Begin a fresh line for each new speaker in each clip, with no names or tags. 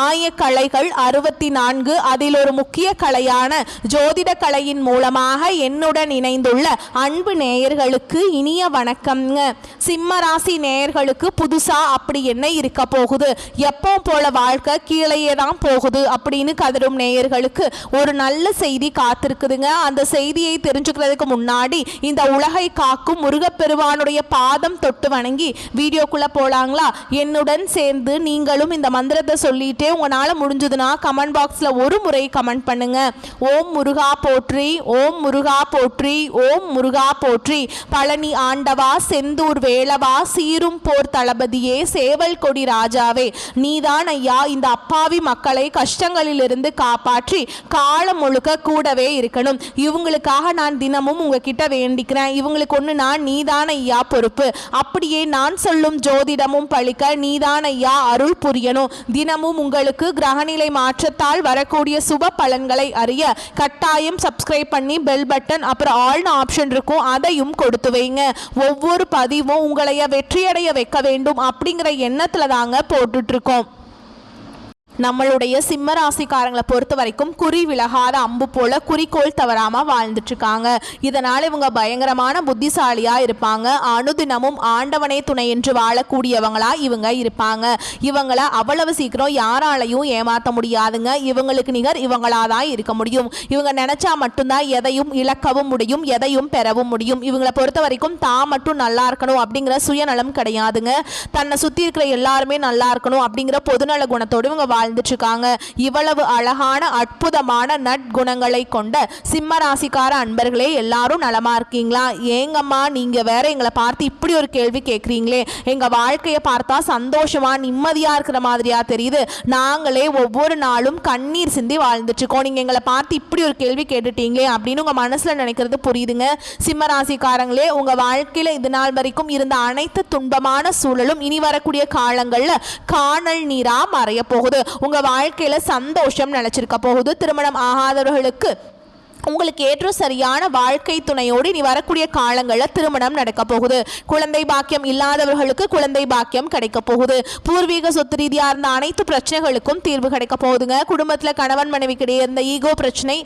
ஆயக்கலைகள் 64 அதில் ஒரு முக்கிய கலையான ஜோதிட கலையின் மூலமாக என்னுடன் இணைந்துள்ள அன்பு நேயர்களுக்கு இனிய வணக்கம்ங்க. சிம்மராசி நேயர்களுக்கு புதுசா அப்படி என்ன இருக்க போகுது, எப்போ போல வாழ்க்கை கீழேயே தான் போகுது அப்படின்னு கதரும் நேயர்களுக்கு ஒரு நல்ல செய்தி காத்திருக்குதுங்க. அந்த செய்தியை தெரிஞ்சுக்கிறதுக்கு முன்னாடி இந்த உலகை காக்கும் முருகப்பெருமானுடைய பாதம் தொட்டு வணங்கி வீடியோக்குள்ள போலாங்களா? என்னுடன் சேர்ந்து நீங்களும் இந்த மந்திரத்தை சொல்லி உங்களால முடிஞ்சதுன்னா கமெண்ட் பாக்ஸ்ல ஒரு முறை கமெண்ட் பண்ணுங்க. ஓம் முருகா போற்றி, ஓம் முருகா போற்றி, ஓம் முருகா போற்றி. பழனி ஆண்டவா, செந்தூர் வேளவா, சீரும் போர் தளபதியே, சேவல் கொடி ராஜாவே, நீதான் ஐயா இந்த அப்பாவி மக்களை கஷ்டங்களிலிருந்து காப்பாற்றி காலம் முழுக்க கூடவே இருக்கணும். இவங்களுக்காக நான் தினமும் உங்ககிட்ட வேண்டிக்கிறேன். இவங்களுக்கு ஒன்று நான் நீதான் ஐயா பொறுப்பு. அப்படியே நான் சொல்லும் ஜோதிடமும் பழிக்க நீதான் ஐயா அருள் புரியணும். தினமும் உங்களுக்கு கிரகநிலை மாற்றத்தால் வரக்கூடிய சுப பலன்களை அறிய கட்டாயம் சப்ஸ்கிரைப் பண்ணி பெல் பட்டன் அப்புறம் ஆல்னு ஆப்ஷன் இருக்கும், அதையும் கொடுத்து வைங்க. ஒவ்வொரு பதிவும் உங்களைய வெற்றியடைய வைக்க வேண்டும் அப்படிங்கிற எண்ணத்துல தாங்க போட்டுட்டு இருக்கோம். நம்மளுடைய சிம்மராசிக்காரங்களை பொறுத்த வரைக்கும் குறி விலகாத அம்பு போல குறிக்கோள் தவறாமல் வாழ்ந்துட்டு இருக்காங்க. இதனால் இவங்க பயங்கரமான புத்திசாலியாக இருப்பாங்க. அனுதினமும் ஆண்டவனே துணை என்று வாழக்கூடியவங்களா இவங்க இருப்பாங்க. இவங்களை அவ்வளவு சீக்கிரம் யாராலையும் ஏமாற்ற முடியாதுங்க. இவங்களுக்கு நிகர் இவங்களா தான் இருக்க முடியும். இவங்க நினைச்சா மட்டும்தான் எதையும் இழக்கவும் முடியும், எதையும் பெறவும் முடியும். இவங்களை பொறுத்த வரைக்கும் தான் மட்டும் நல்லா இருக்கணும் அப்படிங்கிற சுயநலம் கிடையாதுங்க. தன்னை சுற்றி இருக்கிற எல்லாருமே நல்லா இருக்கணும் அப்படிங்கிற பொதுநல குணத்தோடு இவங்க வாழ்ந்துட்டுருக்காங்க. இவ்வளவு அழகான அற்புதமான நற்குணங்களை கொண்ட சிம்மராசிக்கார அன்பர்களே, எல்லாரும் நலமா இருக்கீங்களா? ஏங்கம்மா நீங்க வேற எங்களை பார்த்து இப்படி ஒரு கேள்வி கேட்குறீங்களே, எங்க வாழ்க்கையை பார்த்தா சந்தோஷமா நிம்மதியா இருக்கிற மாதிரியா தெரியுது, நாங்களே ஒவ்வொரு நாளும் கண்ணீர் சிந்தி வாழ்ந்துட்டு இருக்கோம், நீங்க எங்களை பார்த்து இப்படி ஒரு கேள்வி கேட்டுட்டீங்களே அப்படின்னு உங்க மனசுல நினைக்கிறது புரியுதுங்க. சிம்மராசிக்காரங்களே, உங்க வாழ்க்கையில இது நாள் வரைக்கும் இருந்த அனைத்து துன்பமான சூழலும் இனி வரக்கூடிய காலங்கள்ல காணல் நீரா மறைய போகுது. உங்க வாழ்க்கையில சந்தோஷம் நிலைச்சிருக்க போகுது. திருமணம் ஆகாதவர்களுக்கு உங்களுக்கு ஏற்ற சரியான வாழ்க்கை துணையோடு இனி வரக்கூடிய காலங்களில் திருமணம் நடக்க போகுது. குழந்தை பாக்கியம் இல்லாதவர்களுக்கு குழந்தை பாக்கியம் கிடைக்க போகுது. பூர்வீக சொத்து ரீதியாக இருந்த அனைத்து பிரச்சனைகளுக்கும் தீர்வு கிடைக்க போகுதுங்க. குடும்பத்தில் கணவன் மனைவிக்கிடையே இருந்த ஈகோ பிரச்சனை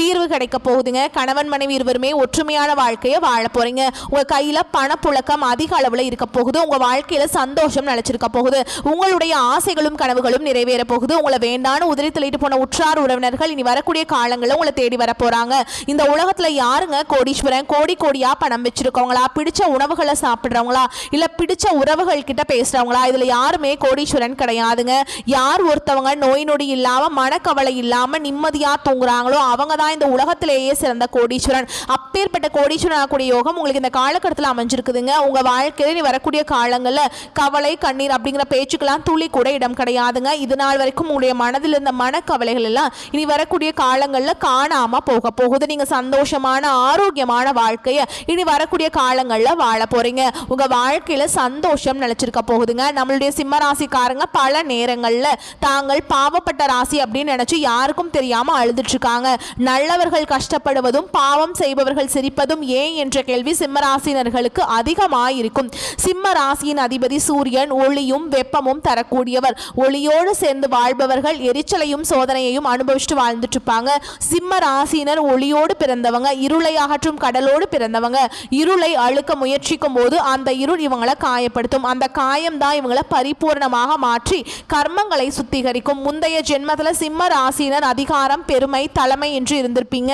தீர்வு கிடைக்க போகுதுங்க. கணவன் மனைவி இருவருமே ஒற்றுமையான வாழ்க்கையை வாழ போறீங்க. உங்க கையில பணப்புழக்கம் அதிக அளவுல இருக்க போகுது. உங்க வாழ்க்கையில சந்தோஷம் நிலைச்சிருக்க போகுது. உங்களுடைய ஆசைகளும் கனவுகளும் நிறைவேற போகுது. உங்களை வேண்டான உதிரி தள்ளிட்டு போன உற்றார் உறவினர்கள் இனி வரக்கூடிய காலங்களில் உங்களை தேடி வர போறாங்க. இந்த உலகத்துல யாருங்க கோடீஸ்வரன்? கோடி கோடியா பணம் வச்சிருக்கவங்களா, பிடிச்ச உணவுகளை சாப்பிடுறவங்களா, இல்ல பிடிச்ச உறவுகள் கிட்ட பேசுறவங்களா? இதுல யாருமே கோடீஸ்வரன் கிடையாதுங்க. யார் ஒருத்தவங்க நோய் நொடி இல்லாம மனக்கவலை இல்லாம நிம்மதியா தூங்குறாங்களோ அவங்க தான் இந்த உலகத்திலேயே சிறந்த கோடீஸ்வரன். அப்பேற்பட்ட கோடீஸ்வரன் ஆகக்கூடிய யோகம் உங்களுக்கு இந்த காலகட்டத்தில் அமைஞ்சிருக்குதுங்க. உங்க வாழ்க்கையில நீ வரக்கூடிய காலங்களில் கவலை கண்ணீர் அப்படிங்கிற பேச்சுக்கெல்லாம் துளி கூட இடம் கிடையாதுங்க. இது நாள் வரைக்கும் உங்களுடைய மனதில் இருந்த மனக்கவலைகள் எல்லாம் இனி வரக்கூடிய காலங்களில் காணாம போக போகுது. நீங்க சந்தோஷமான ஆரோக்கியமான வாழ்க்கையை இனி வரக்கூடிய காலங்களில் வாழ போறீங்க. உங்க வாழ்க்கையில சந்தோஷம் நிலைச்சிருக்க போகுதுங்க. நம்மளுடைய சிம்மராசிக்காரங்க பல நேரங்களில் தாங்கள் பாவப்பட்ட ராசி அப்படின்னு நினைச்சு யாருக்கும் தெரியாம அழுதுட்டு இருக்காங்க. நல்லவர்கள் கஷ்டப்படுவதும் பாவம் செய்பவர்கள் சிரிப்பதும் ஏன் என்ற கேள்வி சிம்மராசினர்களுக்கு அதிகமாயிருக்கும். சிம்ம ராசியின் அதிபதி சூரியன் ஒளியும் வெப்பமும் தரக்கூடியவர். ஒளியோடு சேர்ந்து வாழ்பவர்கள் எரிச்சலையும் சோதனையையும் அனுபவிச்சுட்டு வாழ்ந்துட்டு இருப்பாங்க. சிம்ம ராசியினர் ஒளியோடு பிறந்தவங்க, இருளை அகற்றும் கடலோடு பிறந்தவங்க. இருளை அழுக்க முயற்சிக்கும் போது அந்த இருள் இவங்களை காயப்படுத்தும். அந்த காயம் தான் இவங்களை பரிபூர்ணமாக மாற்றி கர்மங்களை சுத்திகரிக்கும். முந்தைய ஜென்மத்தில் சிம்ம ராசியினர் அதிகாரம், பெருமை, தலைமை என்று இருந்திருப்பீங்க.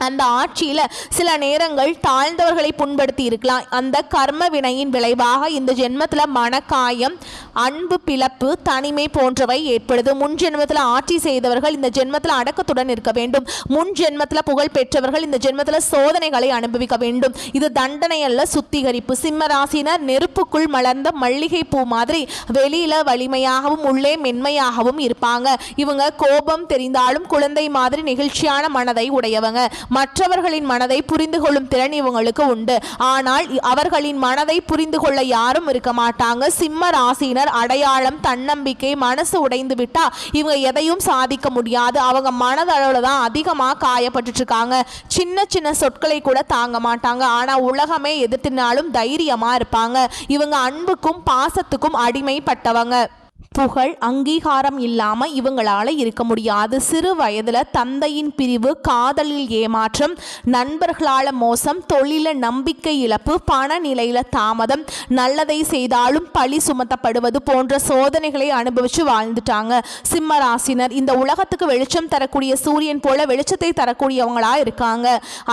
அந்த ஆட்சியில் சில நேரங்கள் தாழ்ந்தவர்களை புண்படுத்தி இருக்கலாம். அந்த கர்ம வினையின் விளைவாக இந்த ஜென்மத்தில் மனக்காயம், அன்பு பிளப்பு, தனிமை போன்றவை ஏற்படுது. முன் ஜென்மத்தில் ஆட்சி செய்தவர்கள் இந்த ஜென்மத்தில் அடக்கத்துடன் இருக்க வேண்டும். முன் ஜென்மத்தில் புகழ் பெற்றவர்கள் இந்த ஜென்மத்தில் சோதனைகளை அனுபவிக்க வேண்டும். இது தண்டனை அல்ல, சுத்திகரிப்பு. சிம்ம ராசினர் நெருப்புக்குள் மலர்ந்த மல்லிகை பூ மாதிரி வெளியில வலிமையாகவும் உள்ளே மென்மையாகவும் இருப்பாங்க. இவங்க கோபம் தெரிந்தாலும் குழந்தை மாதிரி நெகிழ்ச்சியான மனதை உடையவங்க. மற்றவர்களின் மனதை புரிந்து கொள்ளும் திறன் இவங்களுக்கு உண்டு. ஆனால் அவர்களின் மனதை புரிந்து கொள்ள யாரும் இருக்க மாட்டாங்க. சிம்ம ராசியினர் அடையாளம், தன்னம்பிக்கை, மனசு உடைந்து விட்டா இவங்க எதையும் சாதிக்க முடியாது. அவங்க மனதளவுல தான் அதிகமாக காயப்பட்டு இருக்காங்க. சின்ன சின்ன சொற்களை கூட தாங்க மாட்டாங்க. ஆனா உலகமே எதிர்த்தினாலும் தைரியமா இருப்பாங்க. இவங்க அன்புக்கும் பாசத்துக்கும் அடிமைப்பட்டவங்க. புகழ் அங்கீகாரம் இல்லாம இவங்களால இருக்க முடியாது. சிறு வயதுல தந்தையின் பிரிவு, காதலில் ஏமாற்றம், நண்பர்களால மோசம், தொழில நம்பிக்கை இழப்பு, பண நிலையில தாமதம், நல்லதை செய்தாலும் பழி சுமத்தப்படுவது போன்ற சோதனைகளை அனுபவிச்சு வாழ்ந்துட்டாங்க. சிம்ம ராசினர் இந்த உலகத்துக்கு வெளிச்சம் தரக்கூடிய சூரியன் போல வெளிச்சத்தை தரக்கூடியவங்களா இருக்காங்க.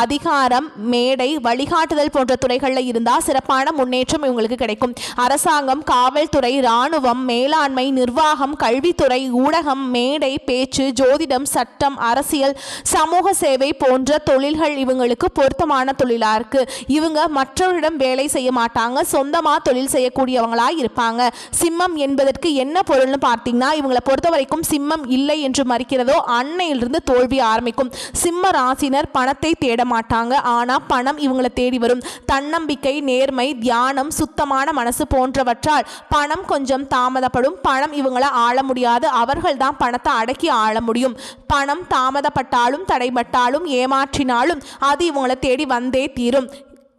அதிகாரம், மேடை, வழிகாட்டுதல் போன்ற துறைகளில் இருந்தா சிறப்பான முன்னேற்றம் இவங்களுக்கு கிடைக்கும். அரசாங்கம், காவல்துறை, இராணுவம், மேலாண்மை, நிர்வாகம், கல்வித்துறை, ஊடகம், மேடை பேச்சு, ஜோதிடம், சட்டம், அரசியல், சமூக சேவை போன்ற தொழில்கள் இவங்களுக்கு பொருத்தமான தொழிலா இருக்கு. இவங்க மற்றவரிடம் வேலை செய்ய மாட்டாங்க, சொந்தமா தொழில் செய்யக்கூடியவங்களா இருப்பாங்க. சிம்மம் என்பதற்கு என்ன பொருள்னு பார்த்தீங்கன்னா, இவங்களை பொறுத்த வரைக்கும் சிம்மம் இல்லை என்று மறிக்கிறதோ அன்னையிலிருந்து தோல்வி ஆரம்பிக்கும். சிம்ம ராசினர் பணத்தை தேட மாட்டாங்க, ஆனா பணம் இவங்களை தேடி வரும். தன்னம்பிக்கை, நேர்மை, தியானம், சுத்தமான மனசு போன்றவற்றால் பணம் கொஞ்சம் தாமதப்படும். பணம் இவங்களை ஆள முடியாது, அவர்கள் தான் பணத்தை அடக்கி ஆள முடியும். பணம் தாமதப்பட்டாலும் தடைபட்டாலும் ஏமாற்றினாலும் அது இவங்களை தேடி வந்தே தீரும்.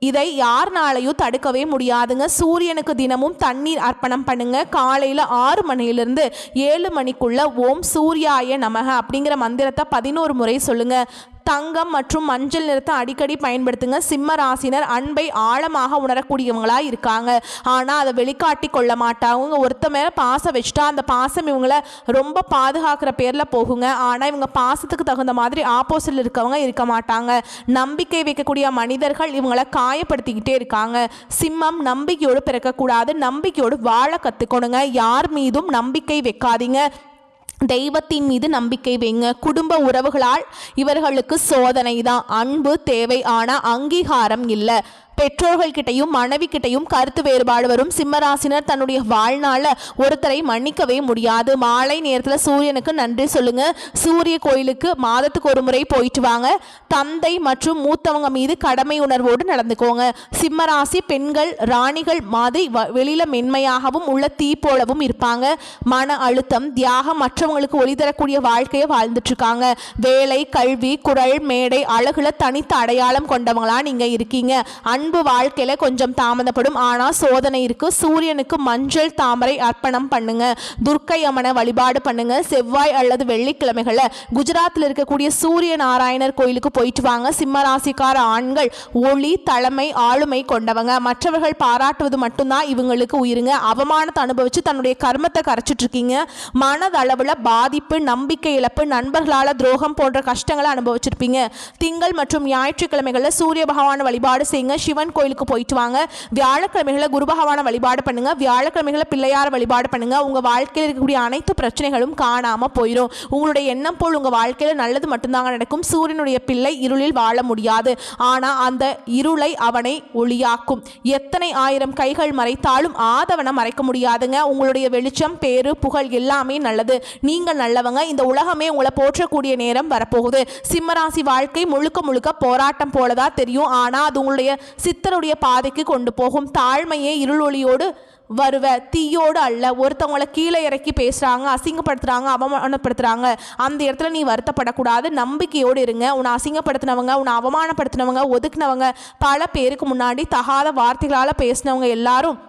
இதை யாருனாலையும் தடுக்கவே முடியாதுங்க. சூரியனுக்கு தினமும் தண்ணீர் அர்ப்பணம் பண்ணுங்க. காலையில் 6 மணிலிருந்து 7 மணிக்குள்ள ஓம் சூர்யாய நமக அப்படிங்கிற மந்திரத்தை 11 முறை சொல்லுங்க. தங்கம் மற்றும் மஞ்சள் நிறத்தை அடிக்கடி பயன்படுத்துங்க. சிம்ம ராசினர் அன்பை ஆழமாக உணரக்கூடியவங்களா இருக்காங்க, ஆனால் அதை வெளிக்காட்டி கொள்ள மாட்டாங்க. ஒருத்த மேலே பாசம் வச்சுட்டா அந்த பாசம் இவங்களை ரொம்ப பாதுகாக்கிற பேரில் போகுங்க. ஆனால் இவங்க பாசத்துக்கு தகுந்த மாதிரி ஆப்போசிட்டில் இருக்கவங்க இருக்க மாட்டாங்க. நம்பிக்கை வைக்கக்கூடிய மனிதர்கள் இவங்களை காயப்படுத்திக்கிட்டே இருக்காங்க. சிம்மம் நம்பிக்கையோடு பிறக்கக்கூடாது, நம்பிக்கையோடு வாழ கற்றுக்கணுங்க. யார் மீதும் நம்பிக்கை வைக்காதீங்க, தெய்வத்தின் மீது நம்பிக்கை வைங்க. குடும்ப உறவுகளால் இவர்களுக்கு சோதனை தான். அன்பு தேவை, ஆனால் அங்கீகாரம் இல்லை. பெற்றோர்கள்கிட்டையும் மனைவி கிட்டையும் கருத்து வேறுபாடு வரும். சிம்மராசினர் தன்னுடைய வாழ்நாள ஒருத்தரை மன்னிக்கவே முடியாது. மாலை நேரத்தில் சூரியனுக்கு நன்றி சொல்லுங்க. சூரிய கோயிலுக்கு மாதத்துக்கு ஒரு முறை போயிட்டு வாங்க. தந்தை மற்றும் மூத்தவங்க மீது கடமை உணர்வோடு நடந்துக்கோங்க. சிம்மராசி பெண்கள் ராணிகள் மாதிரி வெளியில மென்மையாகவும் உள்ள தீ போலவும் இருப்பாங்க. மன அழுத்தம், தியாகம், மற்றவங்களுக்கு ஒளி தரக்கூடிய வாழ்க்கையை வாழ்ந்துட்டு இருக்காங்க. வேலை, கல்வி, குரல், மேடை, அழகுல தனித்த அடையாளம் கொண்டவங்களா நீங்க இருக்கீங்க. அன்பு வாழ்க்கையில கொஞ்சம் தாமதப்படும், ஆனா சோதனை இருக்கு. சூரியனுக்கு மஞ்சள் தாமரை அர்ப்பணம் பண்ணுங்க. துர்க்கை அம்மனை வழிபாடு பண்ணுங்க. செவ்வாய் அல்லது வெள்ளிக்கிழமைகளை குஜராத்தில் இருக்கக்கூடிய சூரிய நாராயணர் கோயிலுக்கு போயிட்டு வாங்க. சிம்மராசிக்கார ஆண்கள் ஒளி, தலைமை, ஆளுமை கொண்டவங்க. மற்றவர்கள் பாராட்டுவது மட்டும்தான் இவங்களுக்கு உயிருங்க. அவமானத்தை அனுபவிச்சு தன்னுடைய கர்மத்தை கரைச்சிட்டு இருக்கீங்க. மனதளவுல பாதிப்பு, நம்பிக்கை இழப்பு, நண்பர்களால துரோகம் போன்ற கஷ்டங்களை அனுபவிச்சிருப்பீங்க. திங்கள் மற்றும் ஞாயிற்றுக்கிழமைகளில் சூரிய பகவான் வழிபாடு செய்யுங்க. சிவன் கோயிலுக்கு போயிட்டு வாங்க. வியாழக்கிழமைகளை குரு பகவான வழிபாடு பண்ணுங்க. வியாழக்கிழமைகளை பிள்ளையார் வழிபாடு பண்ணுங்க. உங்க வாழ்க்கையில் இருக்கக்கூடிய அனைத்து பிரச்சனைகளும் காணாம போயிடும். உங்களுடைய எண்ணம் போல் உங்க வாழ்க்கையில நல்லது மட்டும்தாங்க நடக்கும். சூரியனுடைய பிள்ளை இருளில் வாழ முடியாது, ஆனா அந்த இருளை அவனை ஒளியாக்கும். எத்தனை ஆயிரம் கைகள் மறைத்தாலும் ஆதவனை மறைக்க முடியாதுங்க. உங்களுடைய வெளிச்சம், பேரு, புகழ் எல்லாமே நல்லது. நீங்க நல்லவங்க. இந்த உலகமே உங்களை போற்றக்கூடிய நேரம் வரப்போகுது. சிம்மராசி வாழ்க்கை முழுக்க முழுக்க போராட்டம் போலதான் தெரியும், ஆனா அது உங்களுடைய சித்தருடைய பாதைக்கு கொண்டு போகும். தாழ்மையே இருள் ஒளியோடு வருவ, தீயோடு அல்ல. ஒருத்தவங்களை கீழே இறக்கி பேசுகிறாங்க, அசிங்கப்படுத்துகிறாங்க, அவமானப்படுத்துகிறாங்க, அந்த இடத்துல நீ வருத்தப்படக்கூடாது. நம்பிக்கையோடு இருங்க. உன்னை அசிங்கப்படுத்தினவங்க, உன்னை அவமானப்படுத்தினவங்க, ஒதுக்குனவங்க, பல பேருக்கு முன்னாடி தகாத வார்த்தைகளால் பேசினவங்க எல்லாரும்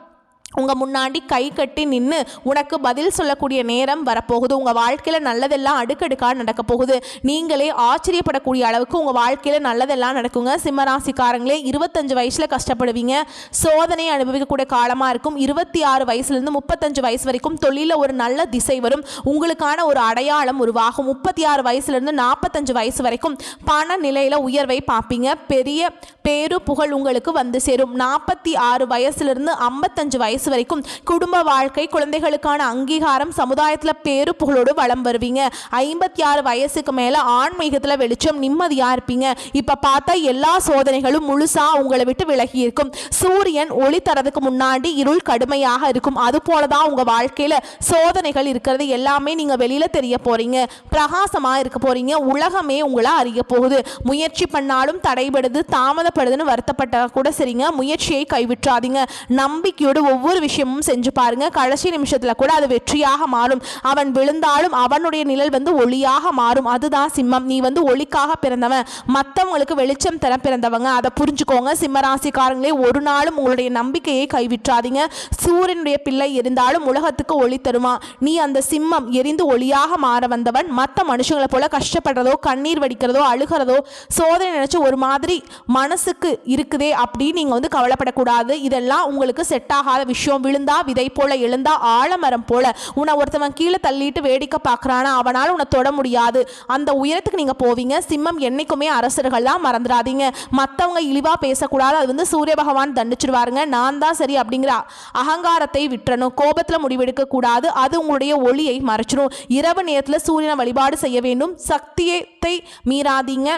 உங்கள் முன்னாடி கை கட்டி நின்று உனக்கு பதில் சொல்லக்கூடிய நேரம் வரப்போகுது. உங்கள் வாழ்க்கையில் நல்லதெல்லாம் அடுக்கடுக்காக நடக்க போகுது. நீங்களே ஆச்சரியப்படக்கூடிய அளவுக்கு உங்கள் வாழ்க்கையில் நல்லதெல்லாம் நடக்குங்க. சிம்மராசிக்காரங்களே 25 வயசில் கஷ்டப்படுவீங்க. சோதனை அனுபவிக்கக்கூடிய காலமாக இருக்கும். 26 வயசுலேருந்து 35 வயசு வரைக்கும் தொழிலில் ஒரு நல்ல திசை வரும். உங்களுக்கான ஒரு அடையாளம் உருவாகும். 36 வயசுலேருந்து 45 வயசு வரைக்கும் பண நிலையில் உயர்வை பார்ப்பீங்க. பெரிய பேரு புகழ் உங்களுக்கு வந்து சேரும். 46 வயசுலேருந்து 55 வயசு வரைக்கும் குடும்ப வாழ்க்கை, குழந்தைகளுக்கான அங்கீகாரம், சமுதாயத்தில் பேரு புகழோடு வளம் வருவீங்க. 56 வயசுக்கு மேலே ஆன்மீகத்தில் வெளிச்சம், நிம்மதியாக இருப்பீங்க. இப்போ பார்த்தா எல்லா சோதனைகளும் முழுசாக உங்களை விட்டு விலகி இருக்கும். சூரியன் ஒளி தரதுக்கு முன்னாடி இருள் கடுமையாக இருக்கும். அது போல தான் உங்கள் வாழ்க்கையில் சோதனைகள் இருக்கிறது. எல்லாமே நீங்கள் வெளியில் தெரிய போகிறீங்க, பிரகாசமாக இருக்க போகிறீங்க. உலகமே உங்களை அறிய போகுது. முயற்சி பண்ணாலும் தடைபடுது, தாமதப்படுதுன்னு வருத்தப்பட்ட கூட சரிங்க, முயற்சியை கைவிட்டுறாதீங்க. நம்பிக்கையோடு ஒவ்வொரு ஒவ்வொரு விஷயமும் செஞ்சு பாருங்க, கடைசி நிமிஷத்துல கூட அது வெற்றியாக மாறும். அவன் விழுந்தாலும் அவனுடைய நிழல் வந்து ஒளியாக மாறும். அதுதான் சிம்மம். நீ வந்து ஒளிக்காக பிறந்தவன், மற்றவங்களுக்கு வெளிச்சம் தர பிறந்தவங்க. அதை புரிஞ்சுக்கோங்க. சிம்மராசிக்காரங்களே, ஒரு நாளும் உங்களுடைய நம்பிக்கையை கைவிற்றாதீங்க. சூரியனுடைய பிள்ளை இருந்தாலும் உலகத்துக்கு ஒளி தருமா. நீ அந்த சிம்மம் எரிந்து ஒளியாக மாற வந்தவன். மற்ற மனுஷங்களை போல கஷ்டப்படுறதோ, கண்ணீர் வடிக்கிறதோ, அழுகிறதோ, சோதனை நினைச்சு ஒரு மாதிரி மனசுக்கு இருக்குதே அப்படின்னு நீங்க வந்து கவலைப்படக்கூடாது. இதெல்லாம் உங்களுக்கு செட் ஆகாத விஷயம். விழுந்தா விதை போல, எழுந்தா ஆலமரம் போல. உன்னை ஒருத்தவன் கீழே தள்ளிட்டு வேடிக்கை பார்க்கறானா, அவனால் உன்னை தொட முடியாது. அந்த உயரத்துக்கு நீங்க போவீங்க. சிம்மம் என்னைக்குமே அரசர்கள் தான், மறந்துடாதீங்க. மற்றவங்க இழிவா பேசக்கூடாது. அது வந்து சூரிய பகவான் தண்டிச்சிருவாருங்க. நான் தான் சரி அப்படிங்கிற அகங்காரத்தை விட்டுறணும். கோபத்தில் முடிவெடுக்க கூடாது. அது உங்களுடைய ஒளியை மறைச்சிடும். இரவு நேரத்தில் சூரியனை வழிபாடு செய்ய வேண்டும். சக்தியத்தை மீறாதீங்க.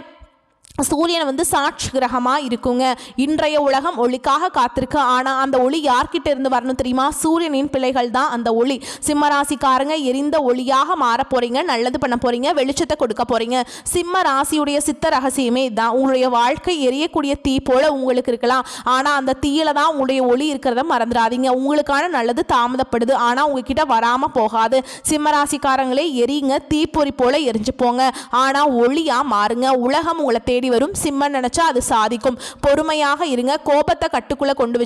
சூரியன் வந்து சாட்சி கிரகமாக இருக்குங்க. இன்றைய உலகம் ஒளிக்காக காத்திருக்கு. ஆனால் அந்த ஒளி யார்கிட்ட இருந்து வரணும் தெரியுமா? சூரியனின் பிள்ளைகள் தான் அந்த ஒளி. சிம்மராசிக்காரங்க எரிந்த ஒளியாக மாற போறீங்க. நல்லது பண்ண போறீங்க. வெளிச்சத்தை கொடுக்க போறீங்க. சிம்ம ராசியுடைய சித்த ரகசியமே தான். உங்களுடைய வாழ்க்கை எரியக்கூடிய தீ போல உங்களுக்கு இருக்கலாம். ஆனால் அந்த தீயில தான் உங்களுடைய ஒளி இருக்கிறத மறந்துடாதீங்க. உங்களுக்கான நல்லது தாமதப்படுது, ஆனால் உங்ககிட்ட வராமல் போகாது. சிம்மராசிக்காரங்களே, எரியுங்க. தீப்பொறி போல எரிஞ்சு போங்க. ஆனால் ஒளியா மாறுங்க. உலகம் உங்களை தேடி வரும். சிம்மன் நினைச்சா அது சாதிக்கும். பொறுமையாக இருங்க. கோபத்தை கட்டுக்குள்ள கொண்டு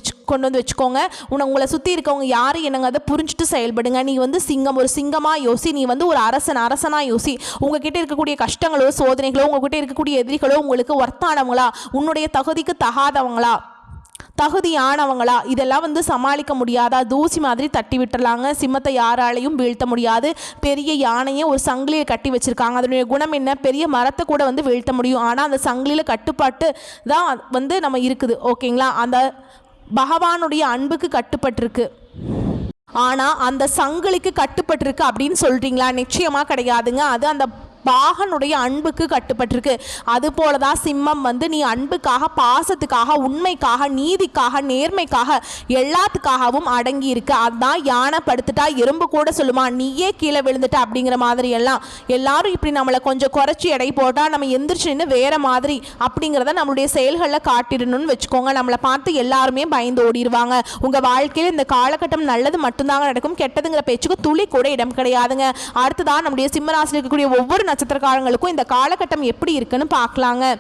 வந்து வச்சுக்கோங்க. உங்களை சுத்தி இருக்கவங்க யாரு என்னங்க அதை புரிஞ்சுட்டு செயல்படுங்க. நீ வந்து சிங்கம், ஒரு சிங்கமா யோசி. நீ வந்து ஒரு அரசனா யோசி. உங்ககிட்ட இருக்கக்கூடிய கஷ்டங்களோ, சோதனைகளோ, உங்ககிட்ட இருக்கக்கூடிய எதிரிகளோ உங்களுக்கு ஒர்த்தானவங்களா, உன்னுடைய தகுதிக்கு தகாதவங்களா, தகுதியானவங்களா, இதெல்லாம் வந்து சமாளிக்க முடியாதா? தூசி மாதிரி தட்டி விட்டுறலாங்க. சிம்மத்தை யாராலையும் வீழ்த்த முடியாது. பெரிய யானையை ஒரு சங்கிலியை கட்டி வச்சிருக்காங்க. அதனுடைய குணம் என்ன? பெரிய மரத்தை கூட வந்து வீழ்த்த முடியும். ஆனால் அந்த சங்கிலியில் கட்டுப்பாட்டு தான் வந்து நம்ம இருக்குது. ஓகேங்களா? அந்த பகவானுடைய அன்புக்கு கட்டுப்பட்டிருக்கு. ஆனால் அந்த சங்கிலிக்கு கட்டுப்பட்டிருக்கு அப்படின்னு சொல்கிறீங்களா? நிச்சயமாக கிடையாதுங்க. அது அந்த பாகனுடைய அன்புக்கு கட்டுப்பட்டிருக்கு. அது போலதான் சிம்மம் வந்து நீ அன்புக்காக, பாசத்துக்காக, உண்மைக்காக, நீதிக்காக, நேர்மைக்காக, எல்லாத்துக்காகவும் அடங்கி இருக்கு. அதுதான் யானை படுத்துட்டா எறும்பு கூட சொல்லுமா நீயே கீழே விழுந்துட்ட அப்படிங்கிற மாதிரி எல்லாம். எல்லாரும் இப்படி நம்மளை கொஞ்சம் குறைச்சி எடை போட்டால் நம்ம எந்திரிச்சு நின்று வேற மாதிரி அப்படிங்கிறத நம்மளுடைய செயல்களில் காட்டிடணும்னு வச்சுக்கோங்க. நம்மளை பார்த்து எல்லாருமே பயந்து ஓடிடுவாங்க. உங்கள் வாழ்க்கையில் இந்த காலகட்டம் நல்லது மட்டும்தாங்க நடக்கும். கெட்டதுங்கிற பேச்சுக்கு துளி கூட இடம் கிடையாதுங்க. அடுத்ததான் நம்முடைய சிம்மராசியில் இருக்கக்கூடிய ஒவ்வொரு நட்சத்திரக்காரங்களுக்கும் இந்த காலகட்டம் எப்படி இருக்குன்னு பார்க்கலாங்க.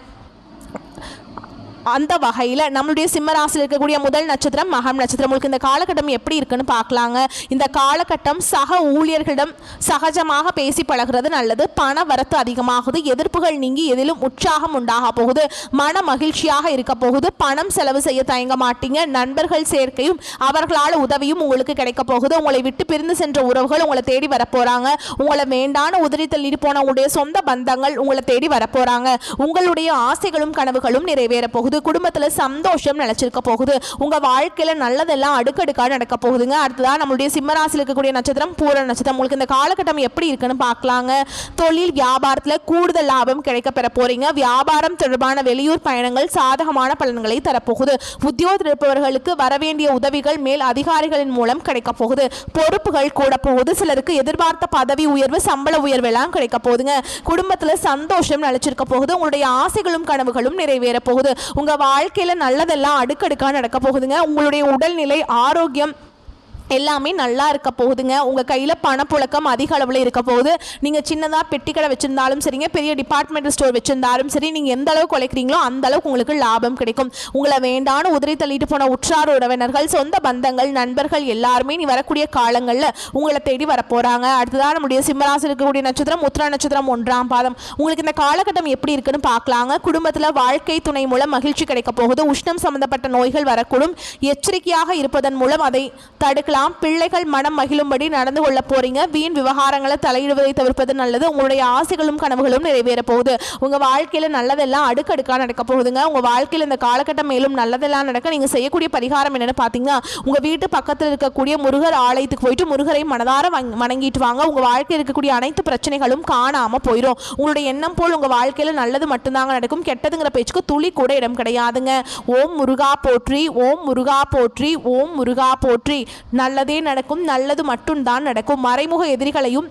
அந்த வகையில் நம்மளுடைய சிம்மராசியில் இருக்கக்கூடிய முதல் நட்சத்திரம் மகம் நட்சத்திரம். உங்களுக்கு இந்த காலகட்டம் எப்படி இருக்குன்னு பார்க்கலாங்க. இந்த காலகட்டம் சக ஊழியர்களிடம் சகஜமாக பேசி பழகிறது நல்லது. பண வரத்து அதிகமாகுது. எதிர்ப்புகள் நீங்கி எதிலும் உற்சாகம் உண்டாக போகுது. மன மகிழ்ச்சியாக இருக்க போகுது. பணம் செலவு செய்ய தயங்க மாட்டீங்க. நண்பர்கள் சேர்க்கையும் அவர்களால் உதவியும் உங்களுக்கு கிடைக்க போகுது. உங்களை விட்டு பிரிந்து சென்ற உறவுகள் உங்களை தேடி வரப்போறாங்க. உங்களை வேண்டான உதறி தள்ளிட்டு போன உங்களுடைய சொந்த பந்தங்கள் உங்களை தேடி வரப்போறாங்க. உங்களுடைய ஆசைகளும் கனவுகளும் நிறைவேற போகுது. குடும்பத்துல சந்தோஷம் நிலைச்சிருக்க போகுது. உங்க வாழ்க்கையில நல்லதெல்லாம் அடுக்கடுக்கா நடக்க போகுதுங்க. அடுத்ததான் நம்மளுடைய சிம்மராசியில் இருக்கக்கூடிய நட்சத்திரம் பூர நட்சத்திரம். உங்களுக்கு இந்த காலகட்டம் எப்படி இருக்குன்னு பார்க்கலாங்க. தொழில் வியாபாரத்துல கூடுதல் லாபம் கிடைக்க பெற போறீங்க. வியாபாரம் தொடர்பான வெளியூர் பயணங்கள் சாதகமான பலன்களை தரப்போகுது. உத்தியோகத்தில் இருப்பவர்களுக்கு வரவேண்டிய உதவிகள் மேல் அதிகாரிகளின் மூலம் கிடைக்க போகுது. பொறுப்புகள் கூட போகுது. சிலருக்கு எதிர்பார்த்த பதவி உயர்வு, சம்பள உயர்வு எல்லாம் கிடைக்க போகுதுங்க. குடும்பத்துல சந்தோஷம் நிலைச்சிருக்க போகுது. உங்களுடைய ஆசைகளும் கனவுகளும் நிறைவேற போகுது. உங்க வாழ்க்கையில நல்லதெல்லாம் அடுக்கடுக்கா நடக்க போகுதுங்க. உங்களுடைய உடல்நிலை, ஆரோக்கியம் எல்லாமே நல்லா இருக்க போகுதுங்க. உங்கள் கையில் பணப்புழக்கம் அதிக அளவில் இருக்க போகுது. நீங்கள் சின்னதாக பெட்டி கடை வச்சுருந்தாலும் சரிங்க, பெரிய டிபார்ட்மெண்டல் ஸ்டோர் வச்சுருந்தாலும் சரி, நீங்கள் எந்த அளவுக்கு உழைக்கிறீங்களோ அந்த அளவுக்கு உங்களுக்கு லாபம் கிடைக்கும். உங்களை வேண்டான உதறி தள்ளிட்டு போன உற்றார் உறவினர்கள், சொந்த பந்தங்கள், நண்பர்கள் எல்லாருமே நீ வரக்கூடிய காலங்களில் உங்களை தேடி வரப்போகிறாங்க. அடுத்ததான் நம்முடைய சிம்மராசியில் இருக்கக்கூடிய நட்சத்திரம் உத்திர நட்சத்திரம் 1ஆம் பாதம். உங்களுக்கு இந்த காலகட்டம் எப்படி இருக்குன்னு பார்க்கலாங்க. குடும்பத்தில் வாழ்க்கை துணை மூலம் மகிழ்ச்சி கிடைக்க போகுது. உஷ்ணம் சம்பந்தப்பட்ட நோய்கள் வரக்கூடும். எச்சரிக்கையாக இருப்பதன் மூலம் அதை தடுக்கலாம். பிள்ளைகள் மனம் மகிழும்படி நடந்து கொள்ள போறீங்க. வீண் விவகாரங்களை தலையிடுவதை தவிர்ப்பது நல்லது. உங்களுடைய ஆசைகளும் கனவுகளும் நிறைவேற போகுது. உங்க வாழ்க்கையில நல்லதெல்லாம் அடுக்கடுக்கா நடக்க போகுதுங்க. உங்க வாழ்க்கையில இந்த காலகட்டம் மேலும் நல்லதெல்லாம் நடக்க நீங்க செய்யக்கூடிய பரிகாரம் என்னன்னு பாத்தீங்கன்னா, உங்க வீட்டு பக்கத்தில் இருக்கக்கூடிய முருகர் ஆலயத்துக்கு போயிட்டு முருகரை மனதார வணங்கிட்டு வாங்க. உங்க வாழ்க்கையில் இருக்கக்கூடிய அனைத்து பிரச்சனைகளும் காணாம போயிடும். உங்களுடைய எண்ணம் போல் உங்க வாழ்க்கையில நல்லது மட்டும்தாங்க நடக்கும். கெட்டதுங்கிற பேச்சுக்கு துளி கூட இடம் கிடையாதுங்க. ஓம் முருகா போற்றி, ஓம் முருகா போற்றி, ஓம் முருகா போற்றி. நல்லதே நடக்கும். நல்லது மட்டும்தான் நடக்கும். மறைமுக எதிரிகளையும்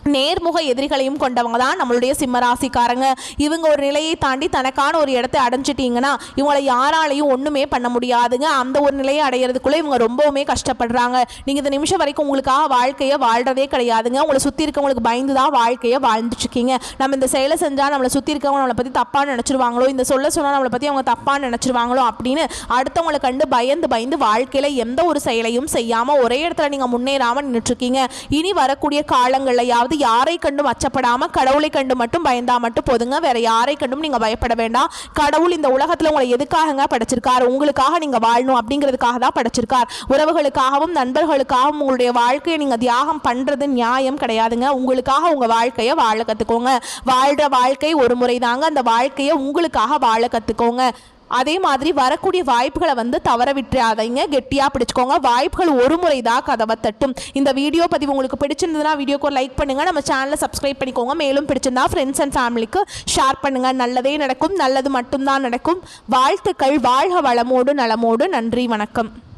நேர்முக எதிரிகளையும் கொண்டவங்க தான் நம்மளுடைய சிம்மராசிக்காரங்க. இவங்க ஒரு நிலையை தாண்டி தனக்கான ஒரு இடத்தை அடைஞ்சிட்டிங்கன்னா இவங்களை யாராலையும் ஒன்றுமே பண்ண முடியாதுங்க. அந்த ஒரு நிலையை அடையிறதுக்குள்ளே இவங்க ரொம்பவுமே கஷ்டப்படுறாங்க. நீங்கள் இந்த நிமிஷம் வரைக்கும் உங்களுக்காக வாழ்க்கையை வாழ்கிறதே கிடையாதுங்க. உங்களை சுற்றி இருக்கவங்களுக்கு பயந்து தான் வாழ்க்கையை வாழ்ந்துட்டுருக்கீங்க. நம்ம இந்த செயலை செஞ்சால் நம்மளை சுற்றி இருக்கவங்க நம்மளை பற்றி தப்பாக நினச்சிருவாங்களோ, இந்த சொல்ல சொன்னால் நம்மளை பற்றி அவங்க தப்பாக நினச்சிருவாங்களோ அப்படின்னு அடுத்தவங்களை கண்டு பயந்து வாழ்க்கையில் எந்த ஒரு செயலையும் செய்யாமல் ஒரே இடத்துல நீங்கள் முன்னேறாமல் நின்றுட்டுருக்கீங்க. இனி வரக்கூடிய காலங்கள்லையாவது யாரை கண்டும் அச்சப்படாம கடவுளை கண்டு மட்டும் பயந்தா மட்டும் போதுங்க. வேற யாரை கண்டும் நீங்க பயப்பட வேண்டாம். கடவுள் இந்த உலகத்துல உங்களை எதுக்காக படைச்சிருக்கார்? உங்களுக்காக நீங்க வாழணும் அப்படிங்கிறதுக்காக தான் படைச்சிருக்கார். உறவுகளுக்காகவும் நண்பர்களுக்காகவும் உங்களுடைய வாழ்க்கையை நீங்க தியாகம் பண்றது நியாயம் கிடையாதுங்க. உங்களுக்காக உங்க வாழ்க்கையை வாழ கத்துக்கோங்க. வாழ்ற வாழ்க்கை ஒரு முறை தாங்க. அந்த வாழ்க்கையை உங்களுக்காக வாழ கத்துக்கோங்க. அதே மாதிரி வரக்கூடிய வாய்ப்புகளை தவற விட்டுறாதீங்க. கெட்டியாக பிடிச்சிக்கோங்க. வாய்ப்புகள் ஒரு முறை தான் கதவை தட்டும். இந்த வீடியோ பதிவு உங்களுக்கு பிடிச்சிருந்ததுன்னா வீடியோக்கு ஒரு லைக் பண்ணுங்கள். நம்ம சேனலை சப்ஸ்கிரைப் பண்ணிக்கோங்க. மேலும் பிடிச்சிருந்தா ஃப்ரெண்ட்ஸ் அண்ட் ஃபேமிலிக்கு ஷேர் பண்ணுங்கள். நல்லதே நடக்கும். நல்லது மட்டும்தான் நடக்கும். வாழ்த்துக்கள். வாழ்க வளமோடு நலமோடு. நன்றி. வணக்கம்.